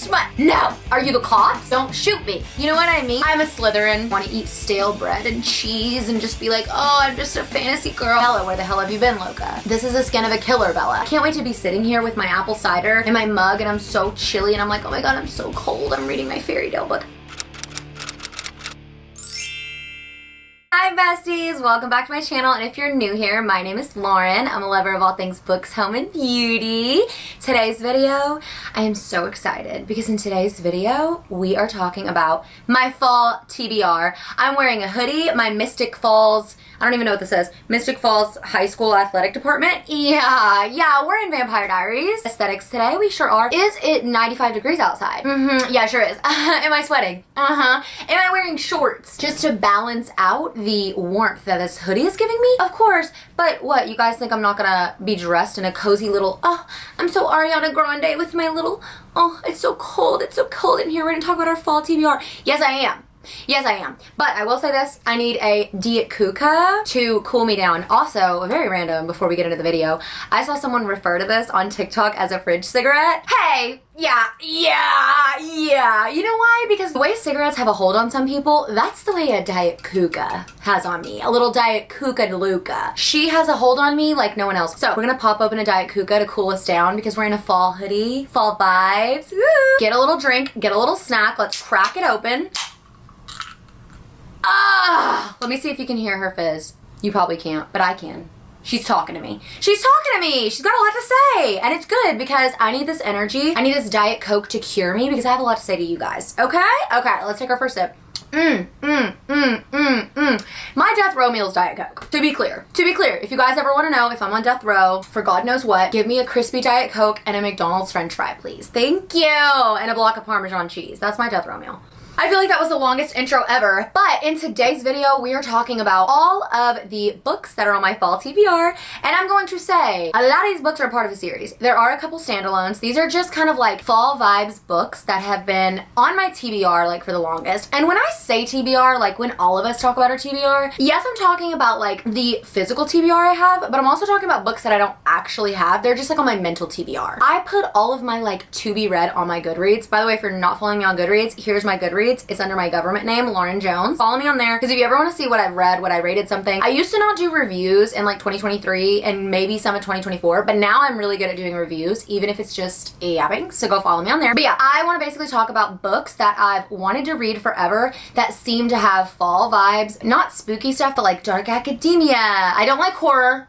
smut. No. Are you the cops? Don't shoot me. You know what I mean? I'm a Slytherin. Want to eat stale bread and cheese and just be like, oh, I'm just a fantasy girl. Bella, where the hell have you been, Loca? This is the skin of a killer, Bella. I can't wait to be sitting here with my apple cider and my mug, and I'm so chilly, and I'm like, oh my god, I'm so cold. I'm reading my Fairydale book. Hi besties, welcome back to my channel, and if you're new here, my name is Laurin. I'm a lover of all things books, home, and beauty. Today's video, I am so excited because in today's video, we are talking about my fall TBR. I'm wearing a hoodie, my Mystic Falls, I don't even know what this is, Mystic Falls High School Athletic Department. Yeah, we're in Vampire Diaries. Aesthetics today, we sure are. Is it 95 degrees outside? Yeah, sure is. Am I sweating? Am I wearing shorts? Just to balance out the warmth that this hoodie is giving me? Of course, but what, you guys think I'm not gonna be dressed in a cozy little, oh, I'm so Ariana Grande with my little, oh, it's so cold in here, we're gonna talk about our fall TBR. Yes, I am. Yes, I am. But I will say this, I need a Diet Coca to cool me down. Also, very random before we get into the video, I saw someone refer to this on TikTok as a fridge cigarette. Hey, yeah. You know why? Because the way cigarettes have a hold on some people, that's the way a Diet Coca has on me. A little Diet Coca DeLuca. She has a hold on me like no one else. So we're gonna pop open a Diet Coca to cool us down because we're in a fall hoodie, fall vibes. Woo. Get a little drink, get a little snack, let's crack it open. Let me see if you can hear her fizz. You probably can't, but I can. She's talking to me. She's talking to me. She's got a lot to say. And it's good because I need this energy. I need this Diet Coke to cure me because I have a lot to say to you guys. Okay? Okay, let's take our first sip. My death row meal is Diet Coke. To be clear, if you guys ever want to know if I'm on death row for God knows what, give me a crispy Diet Coke and a McDonald's French fry, please. Thank you. And a block of Parmesan cheese. That's my death row meal. I feel like that was the longest intro ever, but in today's video, we are talking about all of the books that are on my fall TBR, and I'm going to say a lot of these books are part of a series. There are a couple standalones. These are just kind of like fall vibes books that have been on my TBR like for the longest. And when I say TBR, like when all of us talk about our TBR, yes, I'm talking about like the physical TBR I have, but I'm also talking about books that I don't actually have. They're just like on my mental TBR. I put all of my like to be read on my Goodreads. By the way, if you're not following me on Goodreads, here's my Goodreads. It's under my government name, Laurin Jones. Follow me on there because if you ever want to see what I've read, what I rated something. I used to not do reviews in like 2023 and maybe some in 2024, but now I'm really good at doing reviews, even if it's just yapping, so go follow me on there. But yeah, I want to basically talk about books that I've wanted to read forever that seem to have fall vibes. Not spooky stuff, but like dark academia. I don't like horror.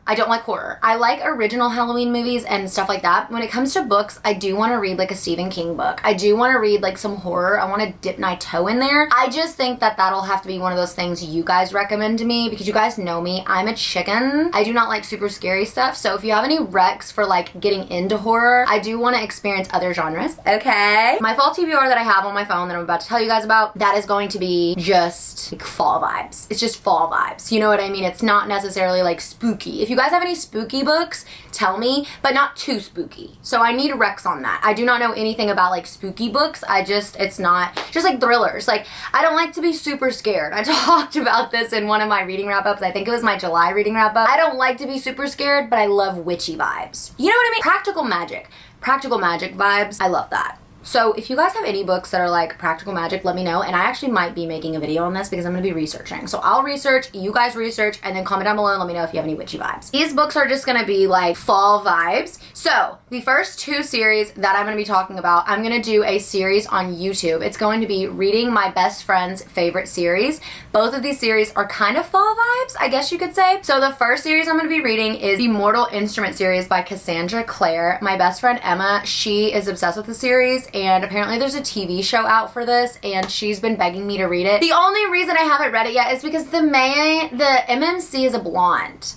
I like original Halloween movies and stuff like that. When it comes to books, I do want to read like a Stephen King book. I do want to read like some horror. I want to dip my toe in there. I just think that that'll have to be one of those things you guys recommend to me because you guys know me. I'm a chicken. I do not like super scary stuff. So if you have any recs for like getting into horror, I do want to experience other genres. Okay. My fall TBR that I have on my phone that I'm about to tell you guys about, that is going to be just like fall vibes. It's just fall vibes. You know what I mean? It's not necessarily like spooky. If you guys have any spooky books, tell me, but not too spooky. So I need recs on that. I do not know anything about like spooky books. It's not just like thrillers. Like, I don't like to be super scared. I talked about this in one of my reading wrap-ups. I think it was my July reading wrap-up. I don't like to be super scared, but I love witchy vibes. You know what I mean? Practical magic vibes. I love that. So if you guys have any books that are like practical magic, let me know. And I actually might be making a video on this because I'm going to be researching. So I'll research, you guys research, and then comment down below and let me know if you have any witchy vibes. These books are just going to be like fall vibes. So the first two series that I'm going to be talking about, I'm going to do a series on YouTube. It's going to be reading my best friend's favorite series. Both of these series are kind of fall vibes, I guess you could say. So the first series I'm going to be reading is the Mortal Instrument series by Cassandra Clare. My best friend Emma, she is obsessed with the series. And apparently there's a TV show out for this and she's been begging me to read it. The only reason I haven't read it yet is because the MMC is a blonde.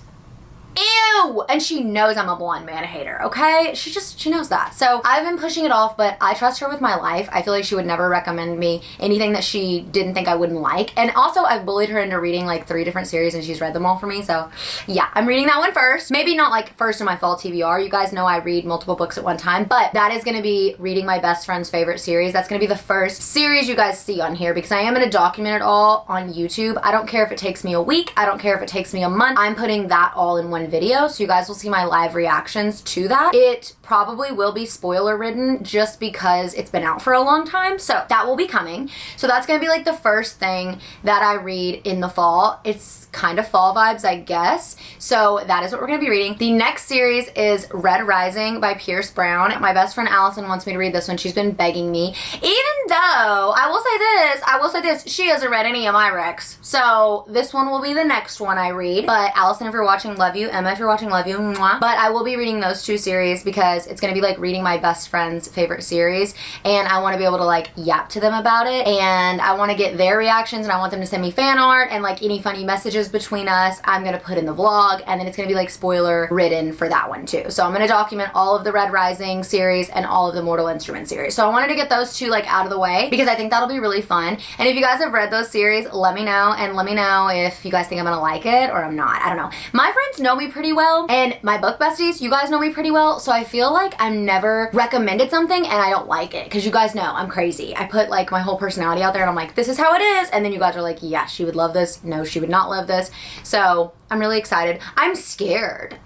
Ew! And she knows I'm a blonde man hater, okay? She knows that. So I've been pushing it off, but I trust her with my life. I feel like she would never recommend me anything that she didn't think I wouldn't like. And also I've bullied her into reading like 3 different series and she's read them all for me. So yeah, I'm reading that one first. Maybe not like first in my fall TBR. You guys know I read multiple books at one time, but that is gonna be reading my best friend's favorite series. That's gonna be the first series you guys see on here because I am gonna document it all on YouTube. I don't care if it takes me a week. I don't care if it takes me a month. I'm putting that all in one one video, so you guys will see my live reactions to that. It probably will be spoiler ridden just because it's been out for a long time, so that will be coming. So that's gonna be like the first thing that I read in the fall. It's kind of fall vibes, I guess. So that is what we're gonna be reading. The next series is Red Rising by Pierce Brown. My best friend Allison wants me to read this one. She's been begging me. Even though, I will say this, she hasn't read any of my recs. So this one will be the next one I read. But Allison, if you're watching, love you. Emma, if you're watching, love you. Mwah. But I will be reading those two series because it's gonna be like reading my best friend's favorite series. And I wanna be able to like yap to them about it. And I wanna get their reactions and I want them to send me fan art and like any funny messages between us. I'm gonna put in the vlog and then it's gonna be like spoiler written for that one too. So I'm gonna document all of the Red Rising series and all of the Mortal Instrument series. So I wanted to get those two like out of the way because I think that'll be really fun. And if you guys have read those series, let me know, and let me know if you guys think I'm gonna like it or I'm not. I don't know. My friends know me pretty well, and my book besties, you guys know me pretty well, so I feel like I'm never recommended something and I don't like it because you guys know I'm crazy. I put like my whole personality out there and I'm like, this is how it is, and then you guys are like, yeah, she would love this. No, she would not love this. So I'm really excited. I'm scared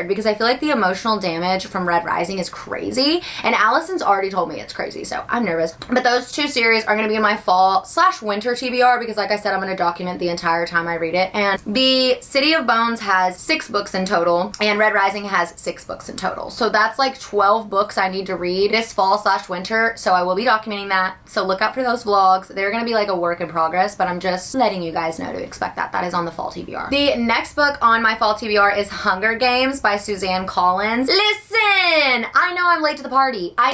because I feel like the emotional damage from Red Rising is crazy, and Allison's already told me it's crazy, so I'm nervous. But those two series are gonna be in my fall/winter TBR because like I said, I'm gonna document the entire time I read it. And the City of Bones has 6 books in total, and Red Rising has 6 books in total. So that's like 12 books I need to read this fall/winter, so I will be documenting that. So look out for those vlogs. They're gonna be like a work in progress, but I'm just letting you guys know to expect that. That is on the fall TBR. The next book on my fall TBR is Hunger Games by Suzanne Collins. Listen, I know I'm late to the party. I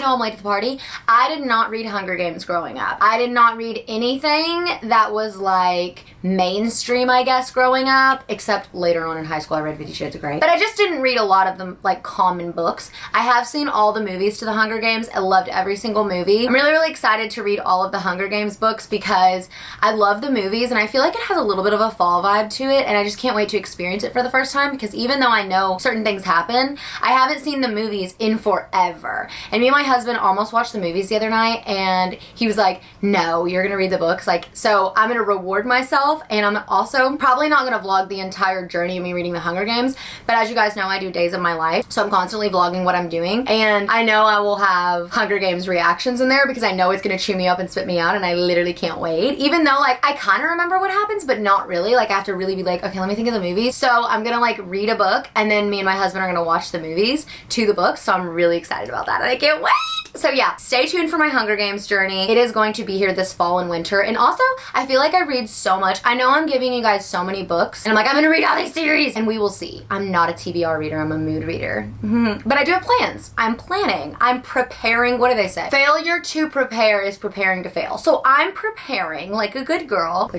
did not read Hunger Games growing up. I did not read anything that was like mainstream, I guess, growing up, except later on in high school I read 50 Shades of Grey. But I just didn't read a lot of them like common books. I have seen all the movies to the Hunger Games. I loved every single movie. I'm really, really excited to read all of the Hunger Games books because I love the movies and I feel like it has a little bit of a fall vibe to it, and I just can't wait to experience it for the first time because even though I know certain things happen, I haven't seen the movies in forever. And me and my husband almost watched the movies the other night and he was like, no, you're gonna read the books. Like, so I'm gonna reward myself, and I'm also probably not gonna vlog the entire journey of me reading the Hunger Games, but as you guys know, I do days of my life, so I'm constantly vlogging what I'm doing, and I know I will have Hunger Games reactions in there because I know it's gonna chew me up and spit me out, and I literally can't wait. Even though like I kind of remember what happens, but not really. Like I have to really be like, okay, let me think of the movies. So I'm gonna like read a book, and then me and my husband are gonna watch the movies to the books, so I'm really excited about that and I can't wait. So yeah, stay tuned for my Hunger Games journey. It is going to be here this fall and winter. And also, I feel like I read so much. I know I'm giving you guys so many books, and I'm like, I'm gonna read all these series, and we will see. I'm not a TBR reader, I'm a mood reader. But I do have plans. I'm planning. I'm preparing. What do they say? Failure to prepare is preparing to fail. So I'm preparing like a good girl.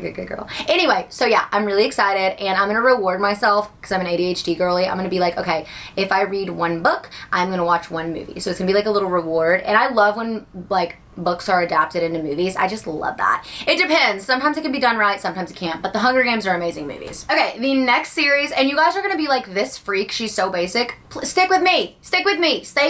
Anyway, so yeah, I'm really excited, and I'm gonna reward myself because I'm an ADHD girly. I'm gonna be like, okay, if I read one book, I'm gonna watch one movie. So it's gonna be like a little reward. And I love when like books are adapted into movies. I just love that. It depends. Sometimes it can be done right, sometimes it can't, but the Hunger Games are amazing movies. Okay, the next series, and you guys are gonna be like, this freak, she's so basic. Stick with me. Stay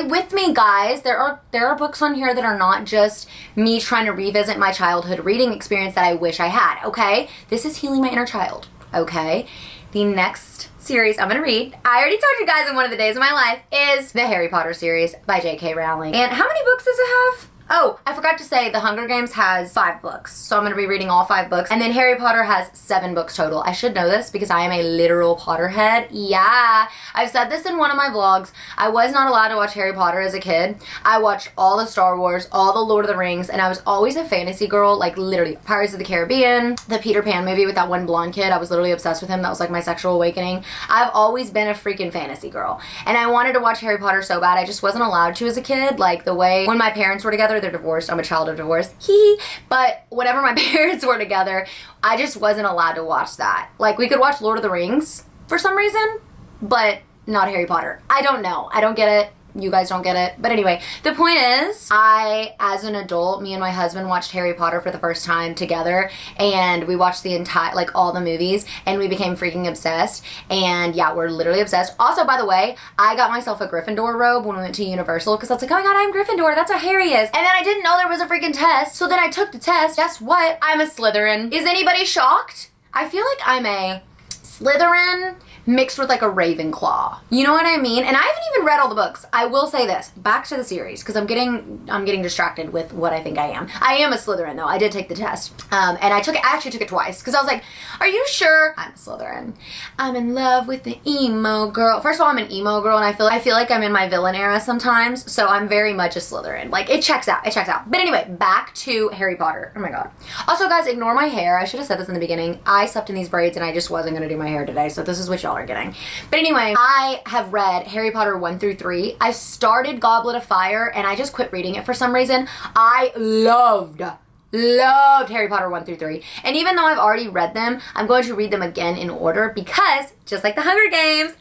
with me, guys. There are books on here that are not just me trying to revisit my childhood reading experience that I wish I had, okay? This is healing my inner child, okay? The next series I'm gonna read, I already told you guys in one of the days of my life, is the Harry Potter series by J.K. Rowling. And how many books does it have? Oh, I forgot to say the Hunger Games has 5 books. So I'm gonna be reading all 5 books. And then Harry Potter has 7 books total. I should know this because I am a literal Potterhead. Yeah, I've said this in one of my vlogs. I was not allowed to watch Harry Potter as a kid. I watched all the Star Wars, all the Lord of the Rings, and I was always a fantasy girl, like literally Pirates of the Caribbean, the Peter Pan movie with that one blonde kid. I was literally obsessed with him. That was like my sexual awakening. I've always been a freaking fantasy girl. And I wanted to watch Harry Potter so bad. I just wasn't allowed to as a kid. Like the way when my parents were together, they're divorced. I'm a child of divorce. But whenever my parents were together, I just wasn't allowed to watch that. Like we could watch Lord of the Rings for some reason, but not Harry Potter. I don't know. I don't get it. You guys don't get it. But anyway, the point is, I, as an adult, me and my husband watched Harry Potter for the first time together, and we watched the entire, like all the movies, and we became freaking obsessed. And yeah, we're literally obsessed. Also, by the way, I got myself a Gryffindor robe when we went to Universal because I was like, oh my god, I'm Gryffindor. That's what Harry is. And then I didn't know there was a freaking test. So then I took the test. Guess what? I'm a Slytherin. Is anybody shocked? I feel like I'm a Slytherin mixed with like a Ravenclaw. You know what I mean? And I haven't even read all the books. I will say this, back to the series, because I'm getting distracted with what I think I am. I am a Slytherin though. I did take the test. And I actually took it twice, because I was like, are you sure? I'm a Slytherin. I'm in love with the emo girl. First of all, I'm an emo girl, and I feel like I'm in my villain era sometimes, so I'm very much a Slytherin. Like, it checks out. But anyway, back to Harry Potter. Oh my god. Also, guys, ignore my hair. I should have said this in the beginning. I slept in these braids, and I just wasn't gonna do my hair today, so this is what y'all are getting. But anyway, I have read Harry Potter 1 through 3. I started Goblet of Fire, and I just quit reading it for some reason. I loved Harry Potter 1 through 3. And even though I've already read them, I'm going to read them again in order because, just like the Hunger Games,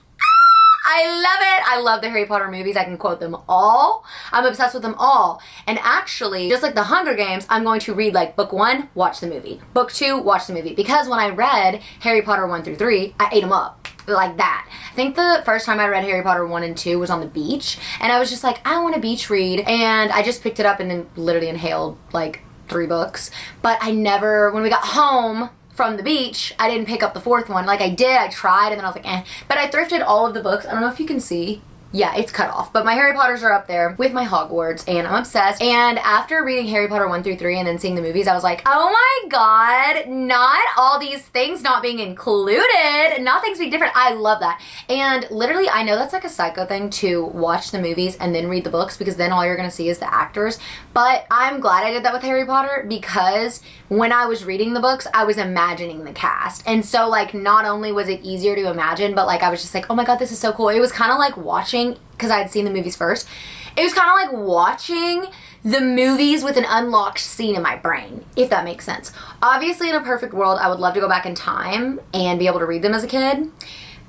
I love it. I love the Harry Potter movies. I can quote them all. I'm obsessed with them all. And actually, just like the Hunger Games, I'm going to read like book 1, watch the movie. Book 2, watch the movie. Because when I read Harry Potter 1 through 3, I ate them up. Like that. I think the first time I read Harry Potter 1 and 2 was on the beach. And I was just like, I want a beach read. And I just picked it up and then literally inhaled like 3 books. But I never, when we got home from the beach, I didn't pick up the 4th one. Like I did, I tried, and then I was like, eh. But I thrifted all of the books. I don't know if you can see. Yeah, it's cut off. But my Harry Potters are up there with my Hogwarts, and I'm obsessed. And after reading Harry Potter 1 through 3 and then seeing the movies, I was like, oh my god, not all these things not being included, not things being different. I love that. And literally, I know that's like a psycho thing to watch the movies and then read the books, because then all you're gonna see is the actors. But I'm glad I did that with Harry Potter, because when I was reading the books, I was imagining the cast. And so like, not only was it easier to imagine, but like I was just like, oh my god, this is so cool. It was kind of like watching, because I had seen the movies first, it was kind of like watching the movies with an unlocked scene in my brain, if that makes sense. Obviously, in a perfect world, I would love to go back in time and be able to read them as a kid,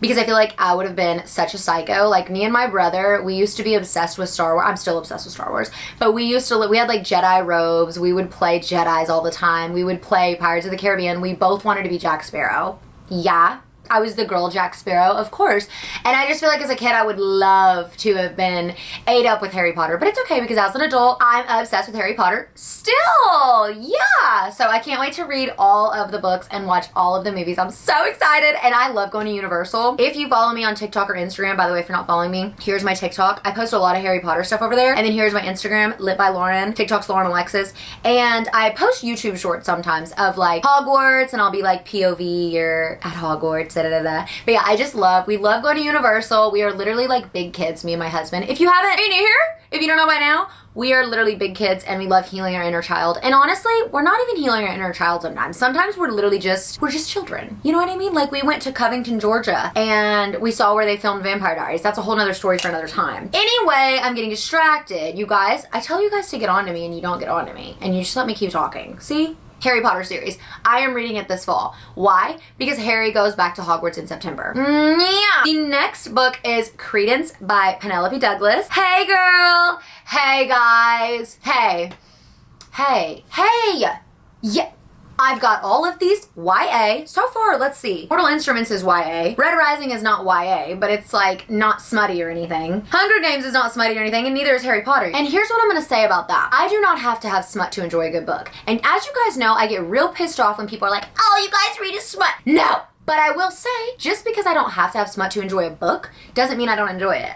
because I feel like I would have been such a psycho. Like, me and my brother, we used to be obsessed with Star Wars. I'm still obsessed with Star Wars. But we had like Jedi robes. We would play Jedis all the time. We would play Pirates of the Caribbean. We both wanted to be Jack Sparrow. Yeah. I was the girl Jack Sparrow, of course. And I just feel like as a kid, I would love to have been ate up with Harry Potter. But it's okay, because as an adult, I'm obsessed with Harry Potter still. Yeah. So I can't wait to read all of the books and watch all of the movies. I'm so excited. And I love going to Universal. If you follow me on TikTok or Instagram, by the way, if you're not following me, here's my TikTok. I post a lot of Harry Potter stuff over there. And then here's my Instagram, Lit by Laurin. TikTok's Laurin Elexis. And I post YouTube shorts sometimes of like Hogwarts, and I'll be like POV or at Hogwarts. But yeah, we love going to Universal. We are literally like big kids, me and my husband. If you haven't, are you new here? If you don't know by now, we are literally big kids, and we love healing our inner child. And honestly, we're not even healing our inner child sometimes. Sometimes we're just children. You know what I mean? Like, we went to Covington, Georgia, and we saw where they filmed Vampire Diaries. That's a whole nother story for another time. Anyway, I'm getting distracted. You guys, I tell you guys to get on to me, and you don't get on to me. And you just let me keep talking. See? Harry Potter series. I am reading it this fall. Why? Because Harry goes back to Hogwarts in September. Yeah. The next book is Credence by Penelope Douglas. Hey girl. Hey guys. Hey. Yeah. I've got all of these YA. So far, let's see. Mortal Instruments is YA. Red Rising is not YA, but it's like not smutty or anything. Hunger Games is not smutty or anything, and neither is Harry Potter. And here's what I'm gonna say about that. I do not have to have smut to enjoy a good book. And as you guys know, I get real pissed off when people are like, oh, you guys read a smut. No. But I will say, just because I don't have to have smut to enjoy a book, doesn't mean I don't enjoy it.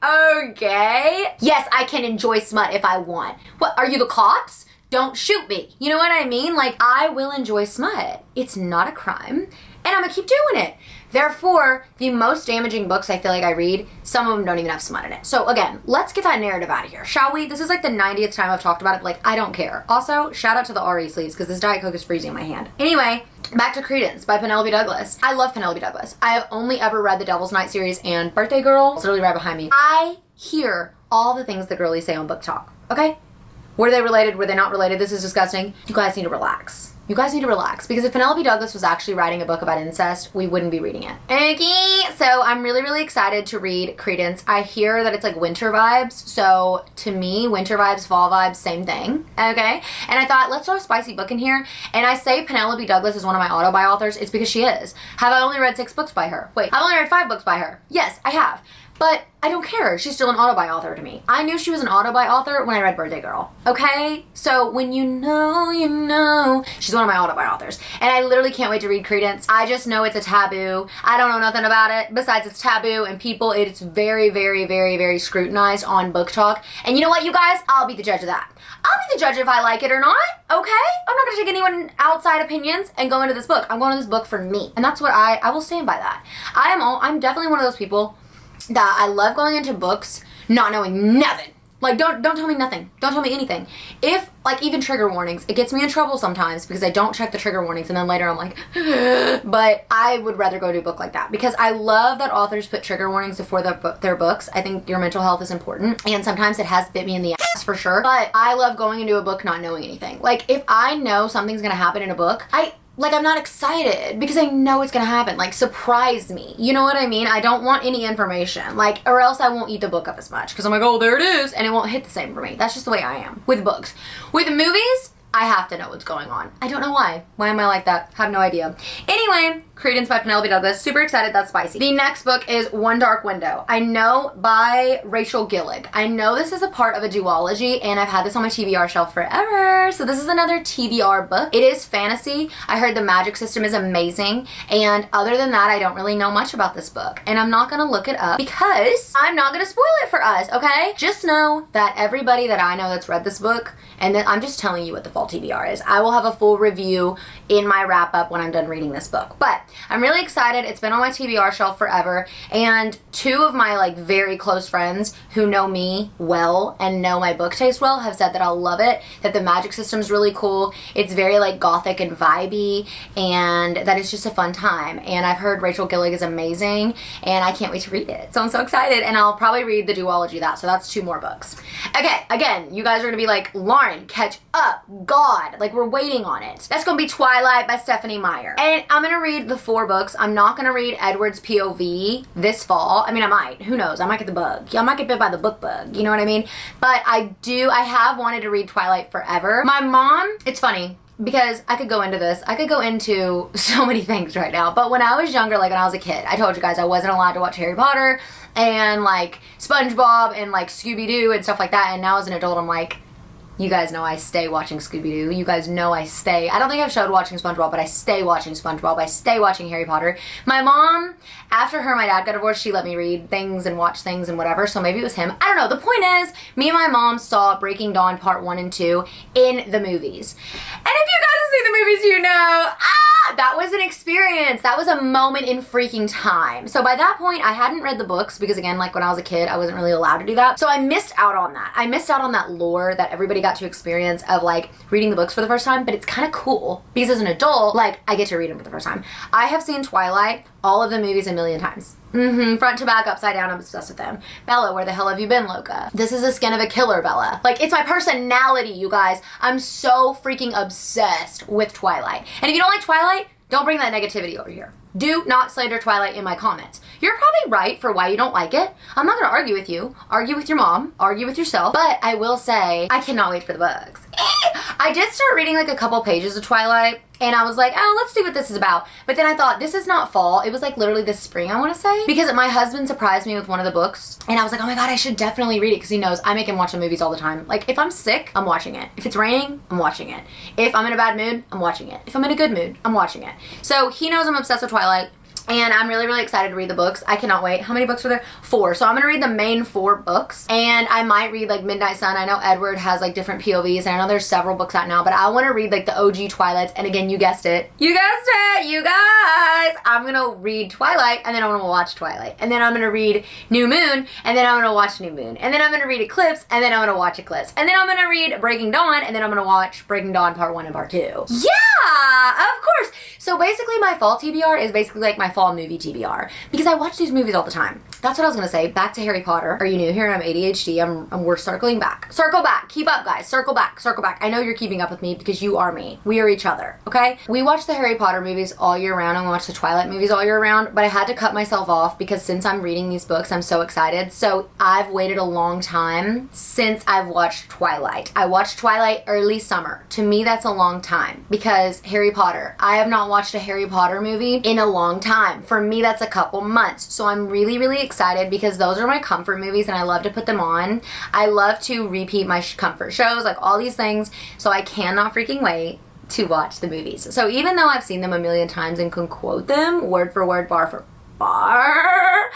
Okay. Yes, I can enjoy smut if I want. What, are you the cops? Don't shoot me. You know what I mean? Like, I will enjoy smut. It's not a crime, and I'm gonna keep doing it. Therefore, the most damaging books I feel like I read, some of them don't even have smut in it. So again, let's get that narrative out of here, shall we? This is like the 90th time I've talked about it, but like, I don't care. Also, shout out to the RE sleeves, because this Diet Coke is freezing in my hand. Anyway, back to Credence by Penelope Douglas. I love Penelope Douglas. I have only ever read the Devil's Night series and Birthday Girl. It's literally right behind me. I hear all the things the girlies say on Book Talk, okay? Were they related? Were they not related? This is disgusting. You guys need to relax. You guys need to relax, because if Penelope Douglas was actually writing a book about incest, we wouldn't be reading it. Okay, so I'm really, really excited to read Credence. I hear that it's like winter vibes, so to me, winter vibes, fall vibes, same thing, okay? And I thought, let's throw a spicy book in here, and I say Penelope Douglas is one of my auto-buy authors, it's because she is. Have I only read 6 books by her? Wait, I've only read 5 books by her. Yes, I have. But I don't care. She's still an auto-buy author to me. I knew she was an auto-buy author when I read Birthday Girl. Okay? So when you know, you know. She's one of my auto-buy authors. And I literally can't wait to read Credence. I just know it's a taboo. I don't know nothing about it. Besides, it's taboo and people, it's very, very, very, very scrutinized on Book Talk. And you know what, you guys? I'll be the judge of that. I'll be the judge if I like it or not. Okay? I'm not gonna take anyone outside opinions and go into this book. I'm going to this book for me. And that's what I will stand by that. I'm definitely one of those people that I love going into books not knowing nothing. Like, don't tell me nothing. Don't tell me anything. If, like, even trigger warnings, it gets me in trouble sometimes because I don't check the trigger warnings and then later I'm like, but I would rather go to a book like that because I love that authors put trigger warnings before their books. I think your mental health is important and sometimes it has bit me in the ass for sure, but I love going into a book not knowing anything. Like, if I know something's gonna happen in a book, I'm not excited because I know it's gonna happen. Like, surprise me. You know what I mean? I don't want any information. Like, or else I won't eat the book up as much because I'm like, oh, there it is. And it won't hit the same for me. That's just the way I am with books. With movies, I have to know what's going on. I don't know why. Why am I like that? Have no idea. Anyway, Credence by Penelope Douglas. Super excited. That's spicy. The next book is One Dark Window. I know by Rachel Gillig. I know this is a part of a duology and I've had this on my TBR shelf forever. So this is another TBR book. It is fantasy. I heard the magic system is amazing. And other than that, I don't really know much about this book. And I'm not going to look it up because I'm not going to spoil it for us, okay? Just know that everybody that I know that's read this book, and then I'm just telling you what the fall TBR is. I will have a full review in my wrap up when I'm done reading this book. But I'm really excited. It's been on my TBR shelf forever. And two of my like very close friends who know me well and know my book taste well have said that I'll love it, that the magic system's really cool. It's very like gothic and vibey and that it's just a fun time. And I've heard Rachel Gillig is amazing and I can't wait to read it. So I'm so excited and I'll probably read the duology of that. So that's 2 more books. Okay, again, you guys are gonna be like, Laurin, catch up. God, like we're waiting on it. That's gonna be Twilight by Stephenie Meyer. And I'm gonna read the 4 books. I'm not gonna read Edward's POV this fall. I mean, I might. Who knows? I might get the bug. Yeah, I might get bit by the book bug. You know what I mean? But I have wanted to read Twilight forever. My mom, it's funny, because I could go into this. I could go into so many things right now. But when I was younger, like when I was a kid, I told you guys I wasn't allowed to watch Harry Potter and like SpongeBob and like Scooby-Doo and stuff like that. And now as an adult, I'm like, you guys know I stay watching Scooby-Doo. You guys know I stay. I don't think I've showed watching SpongeBob, but I stay watching SpongeBob. I stay watching Harry Potter. My mom, after her and my dad got divorced, she let me read things and watch things and whatever, so maybe it was him. I don't know. The point is, me and my mom saw Breaking Dawn Part 1 and 2 in the movies. And if you guys have seen the movies, you know, that was an experience. That was a moment in freaking time. So by that point, I hadn't read the books because again, like when I was a kid, I wasn't really allowed to do that. So I missed out on that. I missed out on that lore that everybody got to experience of like reading the books for the first time, but it's kind of cool because as an adult, like I get to read them for the first time. I have seen Twilight, all of the movies, a million times. Front to back, upside down, I'm obsessed with them. Bella, where the hell have you been, Loca? This is the skin of a killer, Bella. Like, it's my personality, you guys. I'm so freaking obsessed with Twilight. And if you don't like Twilight, don't bring that negativity over here. Do not slander Twilight in my comments. You're probably right for why you don't like it. I'm not gonna argue with you. Argue with your mom. Argue with yourself. But I will say, I cannot wait for the books. I did start reading like a couple pages of Twilight and I was like, oh, let's see what this is about. But then I thought, this is not fall. It was like literally this spring, I want to say. Because my husband surprised me with one of the books and I was like, oh my God, I should definitely read it because he knows I make him watch the movies all the time. Like if I'm sick, I'm watching it. If it's raining, I'm watching it. If I'm in a bad mood, I'm watching it. If I'm in a good mood, I'm watching it. So he knows I'm obsessed with Twilight. And I'm really, really excited to read the books. I cannot wait. How many books are there? 4. So I'm gonna read the main 4 books. And I might read like Midnight Sun. I know Edward has like different POVs and I know there's several books out now, but I wanna read like the OG Twilights. And again, you guessed it. You guessed it, you guys! I'm gonna read Twilight and then I'm gonna watch Twilight. And then I'm gonna read New Moon and then I'm gonna watch New Moon. And then I'm gonna read Eclipse and then I'm gonna watch Eclipse. And then I'm gonna read Breaking Dawn and then I'm gonna watch Breaking Dawn Part 1 and Part 2. Yeah, of course! So basically my fall TBR is basically like my fall movie TBR because I watch these movies all the time. That's what I was gonna say. Back to Harry Potter. Are you new here? I'm ADHD. We're circling back. Circle back. Keep up, guys. Circle back. Circle back. I know you're keeping up with me because you are me. We are each other, okay? We watch the Harry Potter movies all year round and we watch the Twilight movies all year round, but I had to cut myself off because since I'm reading these books, I'm so excited. So I've waited a long time since I've watched Twilight. I watched Twilight early summer. To me, that's a long time because Harry Potter, I have not watched watched a Harry Potter movie in a long time. For me, that's a couple months. So I'm really, really excited because those are my comfort movies and I love to put them on. I love to repeat my comfort shows, like all these things. So I cannot freaking wait to watch the movies. So even though I've seen them a million times and can quote them word for word, bar for bar,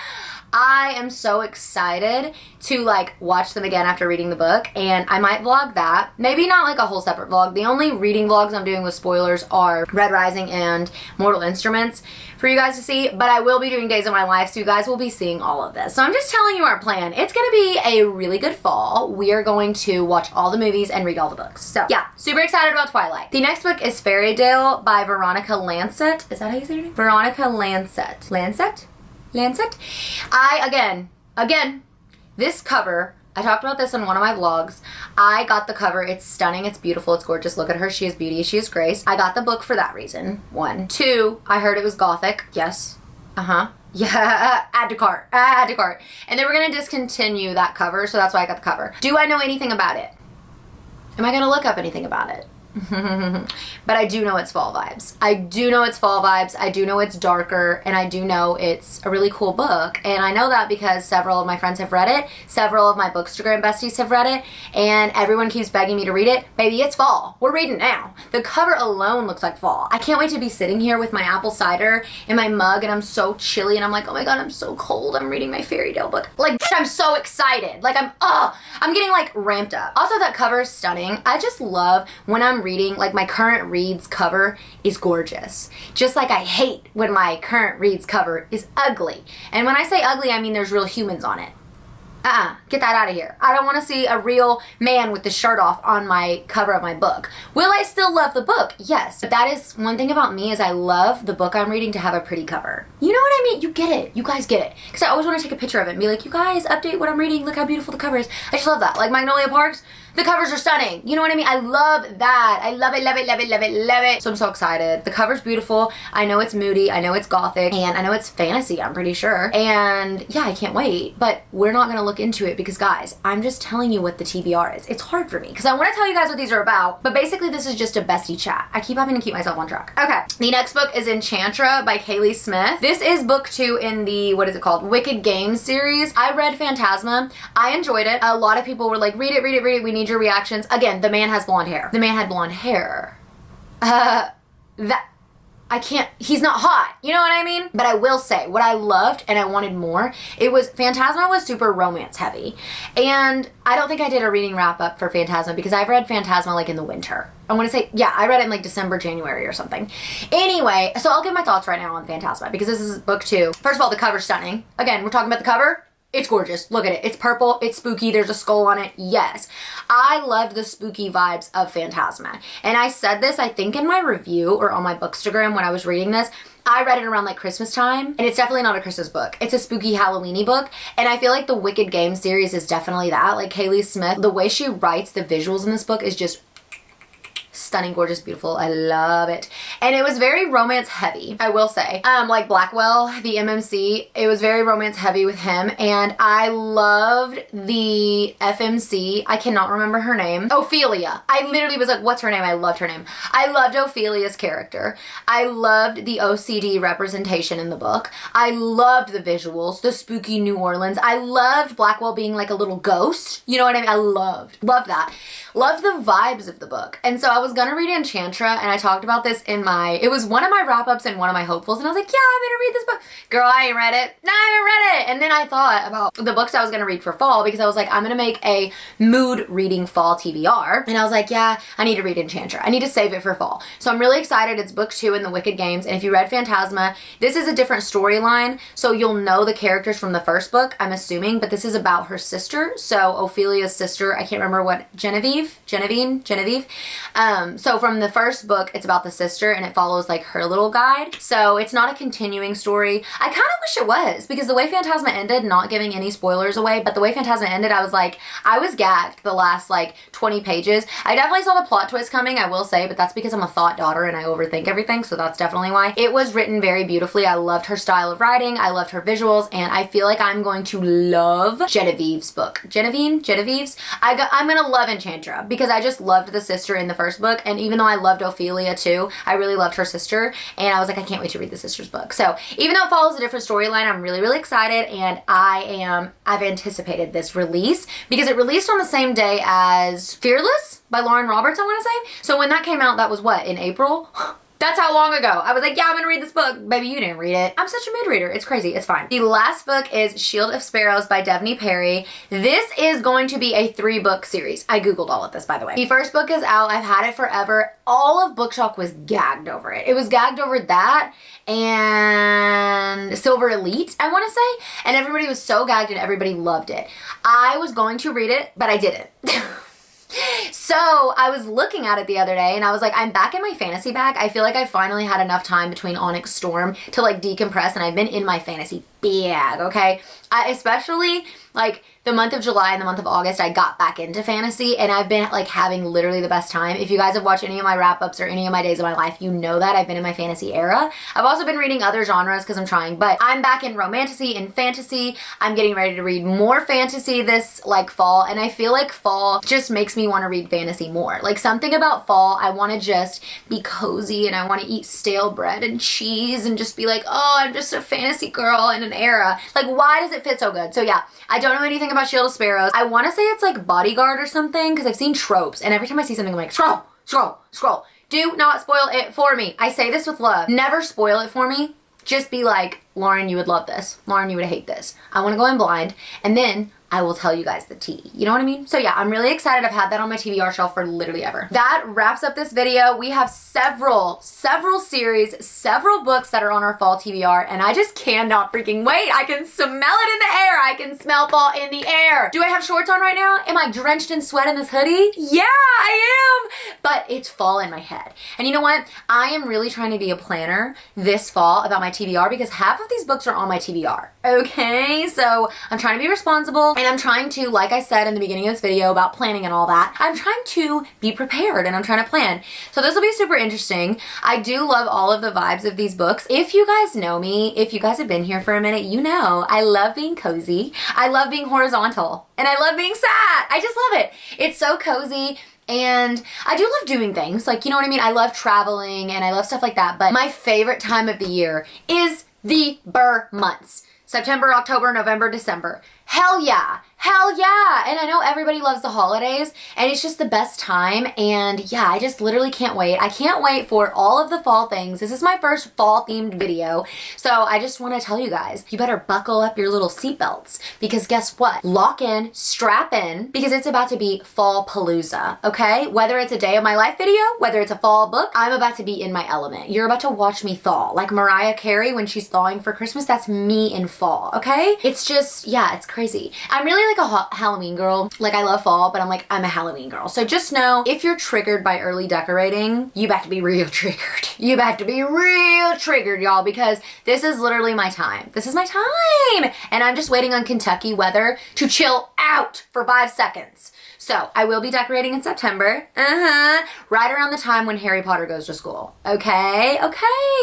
I am so excited to like watch them again after reading the book, and I might vlog that. Maybe not like a whole separate vlog. The only reading vlogs I'm doing with spoilers are Red Rising and Mortal Instruments for you guys to see, but I will be doing Days of My Life, so you guys will be seeing all of this. So I'm just telling you our plan. It's gonna be a really good fall. We are going to watch all the movies and read all the books. So yeah, super excited about Twilight. The next book is Fairydale by Veronica Lancet. Is that how you say her name? Veronica Lancet. Lancet? Again, this cover, I talked about this in one of my vlogs. I got the cover. It's stunning. It's beautiful. It's gorgeous. Look at her. She is beauty. She is grace. I got the book for that reason. 1. 2, I heard it was gothic. Yes. Yeah, add to cart. And they were going to discontinue that cover, so that's why I got the cover. Do I know anything about it? Am I going to look up anything about it? But I do know it's fall vibes. I do know it's darker, and I do know it's a really cool book, and I know that because several of my friends have read it, several of my Bookstagram besties have read it, and everyone keeps begging me to read it. Baby, it's fall. We're reading now. The cover alone looks like fall. I can't wait to be sitting here with my apple cider in my mug, and I'm so chilly, and I'm like, oh my god, I'm so cold. I'm reading my Fairydale book. Like, I'm so excited. Like, I'm getting like ramped up. Also, that cover is stunning. I just love when I'm reading, like my current reads cover is gorgeous. Just like I hate when my current reads cover is ugly. And when I say ugly, I mean there's real humans on it. Get that out of here. I don't want to see a real man with the shirt off on my cover of my book. Will I still love the book? Yes. But that is one thing about me, is I love the book I'm reading to have a pretty cover. You know what I mean? You get it. You guys get it. Because I always want to take a picture of it and be like, you guys, update what I'm reading. Look how beautiful the cover is. I just love that. Like Magnolia Parks, the covers are stunning. You know what I mean? I love that. I love it, love it, love it, love it, love it. So I'm so excited. The cover's beautiful. I know it's moody. I know it's gothic. And I know it's fantasy, I'm pretty sure. And yeah, I can't wait. But we're not going to look into it because, guys, I'm just telling you what the TBR is. It's hard for me because I want to tell you guys what these are about. But basically, this is just a bestie chat. I keep having to keep myself on track. Okay. The next book is Enchantra by Kaylie Smith. This is book 2 in the, what is it called? Wicked Games series. I read Phantasma. I enjoyed it. A lot of people were like, read it, read it, read it. We need your reactions. Again, the man has blonde hair. The man had blonde hair. He's not hot, you know what I mean? But I will say, what I loved and I wanted more, Phantasma was super romance heavy. And I don't think I did a reading wrap up for Phantasma because I've read Phantasma like in the winter. I want to say, yeah, I read it in like December, January or something. Anyway, so I'll give my thoughts right now on Phantasma because this is book 2. First of all, the cover's stunning. Again, we're talking about the cover. It's gorgeous. Look at it. It's purple. It's spooky. There's a skull on it. Yes. I loved the spooky vibes of Phantasma. And I said this, I think, in my review or on my Bookstagram when I was reading this. I read it around like Christmas time, and it's definitely not a Christmas book. It's a spooky Halloween-y book, and I feel like the Wicked Game series is definitely that. Like Kaylie Smith, the way she writes the visuals in this book is just stunning, gorgeous, beautiful. I love it. And it was very romance heavy, I will say. Like Blackwell, the MMC, it was very romance heavy with him. And I loved the FMC. I cannot remember her name. Ophelia. I literally was like, what's her name? I loved her name. I loved Ophelia's character. I loved the OCD representation in the book. I loved the visuals, the spooky New Orleans. I loved Blackwell being like a little ghost. You know what I mean? I loved that. Loved the vibes of the book. And so I was gonna read Enchantra, and I talked about this in it was one of my wrap-ups and one of my hopefuls, and I was like, yeah, I'm gonna read this book. Girl, I ain't read it. No, I haven't read it. And then I thought about the books I was gonna read for fall because I was like, I'm gonna make a mood reading fall TBR. And I was like, yeah, I need to read Enchantra. I need to save it for fall. So I'm really excited. It's book 2 in the Wicked Games. And if you read Phantasma, this is a different storyline. So you'll know the characters from the first book, I'm assuming, but this is about her sister. So Ophelia's sister, I can't remember what, Genevieve. So from the first book, it's about the sister and it follows like her little guide. So it's not a continuing story. I kind of wish it was because the way Phantasma ended, not giving any spoilers away, but the way Phantasma ended, I was like, I was gagged the last like 20 pages. I definitely saw the plot twist coming, I will say, but that's because I'm a thought daughter and I overthink everything. So that's definitely why. It was written very beautifully. I loved her style of writing. I loved her visuals, and I feel like I'm going to love Genevieve's book. Genevieve's? I'm gonna love Enchantra. Cassandra because I just loved the sister in the first book, and even though I loved Ophelia too, I really loved her sister, and I was like, I can't wait to read the sister's book. So even though it follows a different storyline, I'm really, really excited, and I've anticipated this release because it released on the same day as Fearless by Laurin Roberts, I want to say. So when that came out, that was what, in April? That's how long ago. I was like, yeah, I'm gonna read this book. Baby, you didn't read it. I'm such a mid-reader. It's crazy. It's fine. The last book is Shield of Sparrows by Stephenie Perry. This is going to be a 3-book series. I Googled all of this, by the way. The first book is out. I've had it forever. All of Bookshelf was gagged over it. It was gagged over that and Silver Elite, I want to say. And everybody was so gagged and everybody loved it. I was going to read it, but I didn't. So I was looking at it the other day and I was like, I'm back in my fantasy bag. I feel like I finally had enough time between Onyx Storm to like decompress, and I've been in my fantasy bag, okay? Especially like the month of July and the month of August, I got back into fantasy and I've been like having literally the best time. If you guys have watched any of my wrap-ups or any of my days of my life, you know that I've been in my fantasy era. I've also been reading other genres because I'm trying, but I'm back in romantasy and fantasy. I'm getting ready to read more fantasy this like fall, and I feel like fall just makes me want to read fantasy more. Like something about fall, I want to just be cozy and I want to eat stale bread and cheese and just be like, oh, I'm just a fantasy girl in an era. Like, why does it fit so good? So yeah, I don't know anything about Shield of Sparrows. I want to say it's like Bodyguard or something because I've seen tropes, and every time I see something I'm like, scroll, scroll, scroll. Do not spoil it for me. I say this with love. Never spoil it for me. Just be like, Laurin, you would love this. Laurin, you would hate this. I want to go in blind, and then I will tell you guys the tea. You know what I mean? So yeah, I'm really excited. I've had that on my TBR shelf for literally ever. That wraps up this video. We have several series, several books that are on our fall TBR, and I just cannot freaking wait. I can smell it in the air. I can smell fall in the air. Do I have shorts on right now? Am I drenched in sweat in this hoodie? Yeah, I am. But it's fall in my head. And you know what? I am really trying to be a planner this fall about my TBR because half of these books are on my TBR. Okay, so I'm trying to be responsible. And I'm trying to, like I said in the beginning of this video about planning and all that, I'm trying to be prepared and I'm trying to plan. So this will be super interesting. I do love all of the vibes of these books. If you guys know me, if you guys have been here for a minute, you know I love being cozy. I love being horizontal. And I love being sad. I just love it. It's so cozy. And I do love doing things. Like, you know what I mean? I love traveling and I love stuff like that. But my favorite time of the year is the burr months. September, October, November, December. Hell yeah. Hell yeah. And I know everybody loves the holidays and it's just the best time. And yeah, I just literally can't wait. I can't wait for all of the fall things. This is my first fall themed video. So I just want to tell you guys, you better buckle up your little seatbelts because guess what? Lock in, strap in, because it's about to be fall palooza. Okay? Whether it's a day of my life video, whether it's a fall book, I'm about to be in my element. You're about to watch me thaw. Like Mariah Carey when she's thawing for Christmas, that's me in fall. Okay? It's just, yeah, it's crazy. I'm really like a Halloween girl. Like I love fall, but I'm a Halloween girl. So just know if you're triggered by early decorating, you have to be real triggered. You have to be real triggered, y'all, because this is literally my time. This is my time. And I'm just waiting on Kentucky weather to chill out for 5 seconds. So I will be decorating in September, right around the time when Harry Potter goes to school. Okay,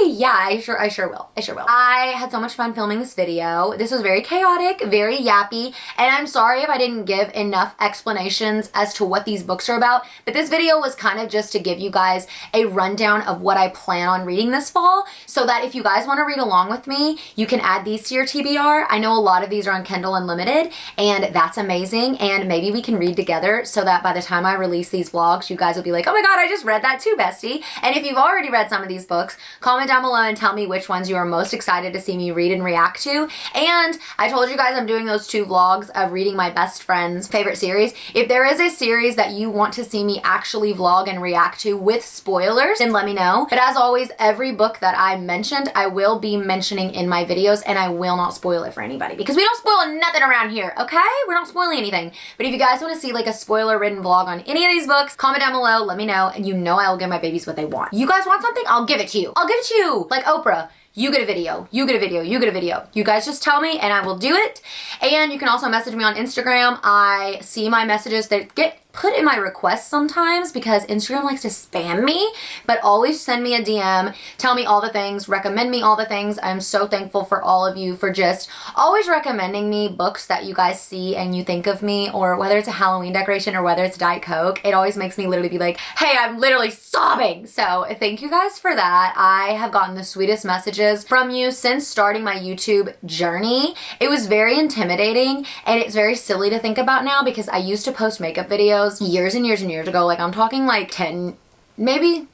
yeah, I sure will. I had so much fun filming this video. This was very chaotic, very yappy, and I'm sorry if I didn't give enough explanations as to what these books are about, but this video was kind of just to give you guys a rundown of what I plan on reading this fall, so that if you guys want to read along with me, you can add these to your TBR. I know a lot of these are on Kindle Unlimited, and that's amazing, and maybe we can read together so that by the time I release these vlogs, you guys will be like, oh my god, I just read that too, bestie. And if you've already read some of these books, comment down below and tell me which ones you are most excited to see me read and react to. And I told you guys I'm doing those 2 vlogs of reading my best friend's favorite series. If there is a series that you want to see me actually vlog and react to with spoilers, then let me know. But as always, every book that I mentioned, I will be mentioning in my videos, and I will not spoil it for anybody because we don't spoil nothing around here, okay? We're not spoiling anything. But if you guys want to see like a spoiler written vlog on any of these books, comment down below, let me know, and you know I will give my babies what they want. You guys want something? I'll give it to you. I'll give it to you. Like Oprah. you get a video, you get a video, you get a video. You guys just tell me and I will do it. And you can also message me on Instagram. I see my messages that get put in my requests sometimes because Instagram likes to spam me, but always send me a DM, tell me all the things, recommend me all the things. I'm so thankful for all of you for just always recommending me books that you guys see and you think of me, or whether it's a Halloween decoration or whether it's Diet Coke. It always makes me literally be like, hey, I'm literally sobbing. So thank you guys for that. I have gotten the sweetest messages from you since starting my YouTube journey. It was very intimidating and it's very silly to think about now because I used to post makeup videos years and years and years ago. Like I'm talking like 10, maybe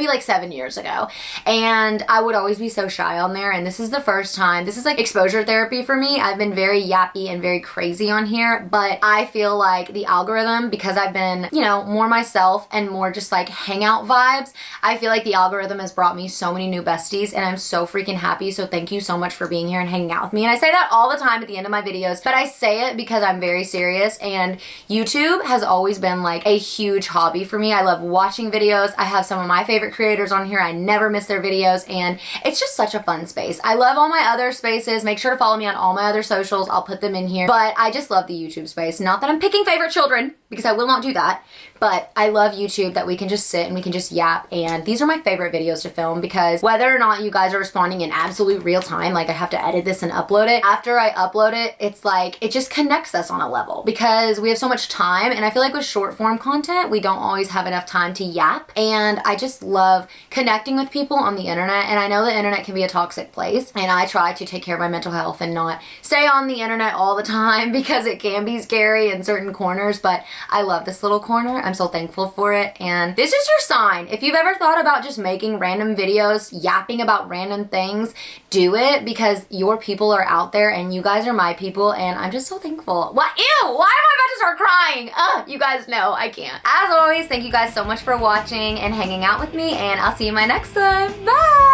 like 7 years ago. And I would always be so shy on there. And this is the first time, this is like exposure therapy for me. I've been very yappy and very crazy on here, but I feel like the algorithm, because I've been, you know, more myself and more just like hangout vibes, I feel like the algorithm has brought me so many new besties and I'm so freaking happy. So thank you so much for being here and hanging out with me. And I say that all the time at the end of my videos, but I say it because I'm very serious, and YouTube has always been like a huge hobby for me. I love watching videos. I have some of my favorite creators on here. I never miss their videos and it's just such a fun space. I love all my other spaces. Make sure to follow me on all my other socials. I'll put them in here. But I just love the YouTube space. Not that I'm picking favorite children, because I will not do that. But I love YouTube, that we can just sit and we can just yap. And these are my favorite videos to film because whether or not you guys are responding in absolute real time, like I have to edit this and upload it. After I upload it, it's like, it just connects us on a level because we have so much time. And I feel like with short form content, we don't always have enough time to yap. And I just love connecting with people on the internet. And I know the internet can be a toxic place. And I try to take care of my mental health and not stay on the internet all the time because it can be scary in certain corners. But I love this little corner. I'm so thankful for it. And this is your sign. If you've ever thought about just making random videos, yapping about random things, do it, because your people are out there and you guys are my people. And I'm just so thankful. What? Ew! Why am I about to start crying? Ugh, you guys know I can't. As always, thank you guys so much for watching and hanging out with me, and I'll see you in my next one. Bye!